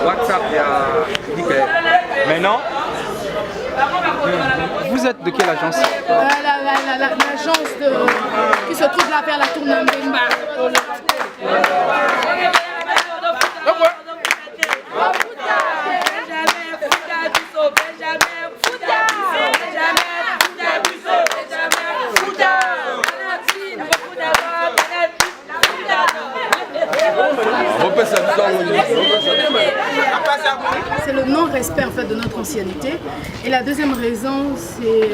WhatsApp, il y a... Mais non. Vous êtes de quelle agence? L'agence qui se trouve là vers la tournée Mbemba. C'est le non-respect en fait de notre ancienneté. Et la deuxième raison, c'est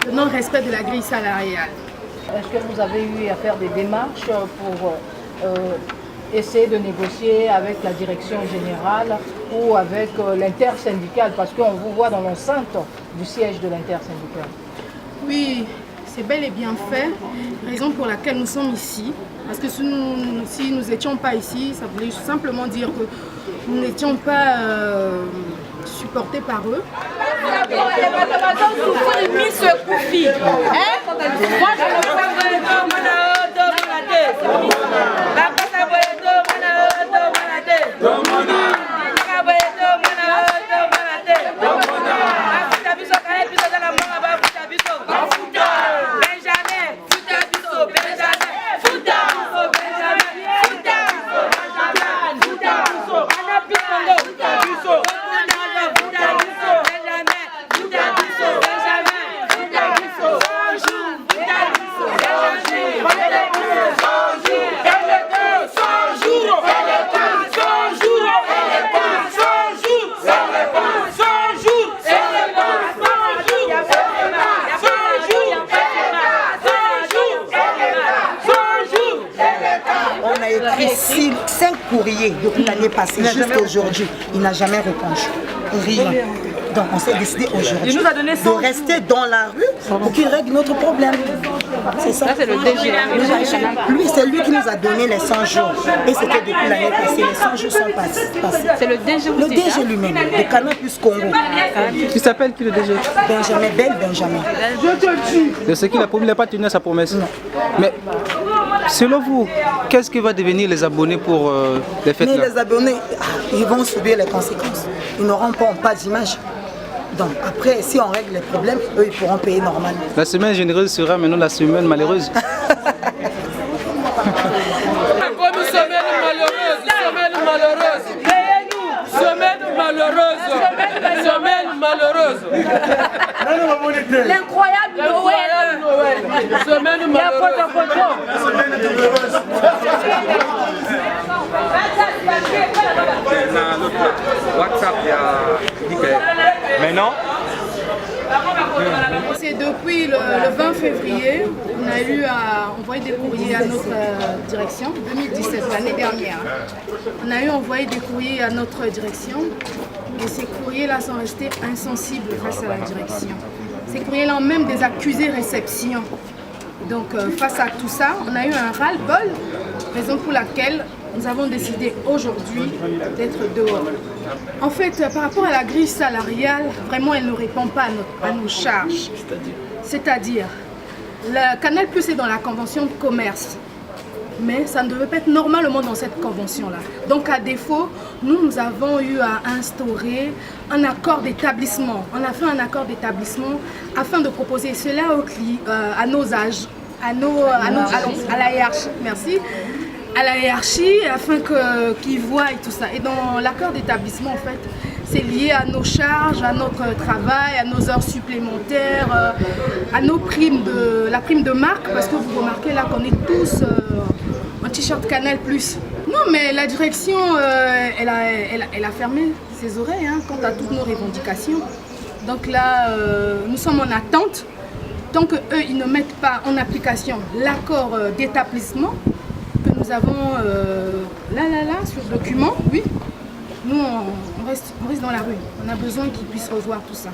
le non-respect de la grille salariale. Est-ce que vous avez eu à faire des démarches pour essayer de négocier avec la direction générale ou avec l'intersyndicale? Parce qu'on vous voit dans l'enceinte du siège de l'intersyndicale. Oui, c'est bel et bien fait, raison pour laquelle nous sommes ici. Parce que si nous n'étions pas ici, ça voulait simplement dire que nous n'étions pas supportés par eux. On a écrit 5 courriers depuis l'année passée jusqu'à aujourd'hui. Il n'a jamais répondu. Rien. Donc on s'est décidé aujourd'hui de rester dans la rue pour qu'il règle notre problème. C'est ça. C'est le DG. Lui, c'est lui qui nous a donné les 100 jours. Et c'était depuis l'année passée. Les 100 jours sont passés. C'est le DG. Le DG lui-même, de Canal Plus Congo. Qui s'appelle qui le DG? Benjamin, Benjamin. De ce qu'il a promis, il n'a pas tenu à sa promesse. Non. Mais selon vous, qu'est-ce qui va devenir les abonnés pour les fêtes là? Mais les abonnés, ils vont subir les conséquences. Ils n'auront pas d'image. Donc après, si on règle les problèmes, eux, ils pourront payer normalement. La semaine généreuse sera maintenant la semaine malheureuse. Semaine malheureuse. L'incroyable Noël. Semaine malheureuse. WhatsApp, il y a... Mais non. C'est depuis le 20 février, on a eu à envoyer des courriers à notre direction, 2017, l'année dernière. On a eu envoyé des courriers à notre direction et ces courriers-là sont restés insensibles face à la direction. Ces courriers-là ont même des accusés réception. Donc face à tout ça, on a eu un ras-le-bol, raison pour laquelle nous avons décidé aujourd'hui d'être dehors. En fait, par rapport à la grille salariale, vraiment elle ne répond pas à nos charges. C'est-à-dire, le Canal Plus est dans la convention de commerce, mais ça ne devait pas être normalement dans cette convention-là. Donc à défaut, nous avons eu à instaurer un accord d'établissement. On a fait un accord d'établissement afin de proposer cela à nos âges, à la hiérarchie. Merci. À la hiérarchie afin qu'ils voient et tout ça. Et dans l'accord d'établissement, en fait, c'est lié à nos charges, à notre travail, à nos heures supplémentaires, à nos primes, la prime de marque, parce que vous remarquez là qu'on est tous en t-shirt Canal+. Non, mais la direction, elle a fermé ses oreilles quant à toutes nos revendications. Donc là, nous sommes en attente. Tant qu'eux, ils ne mettent pas en application l'accord d'établissement, nous avons là sur le document, oui. Nous on reste dans la rue. On a besoin qu'ils puissent revoir tout ça.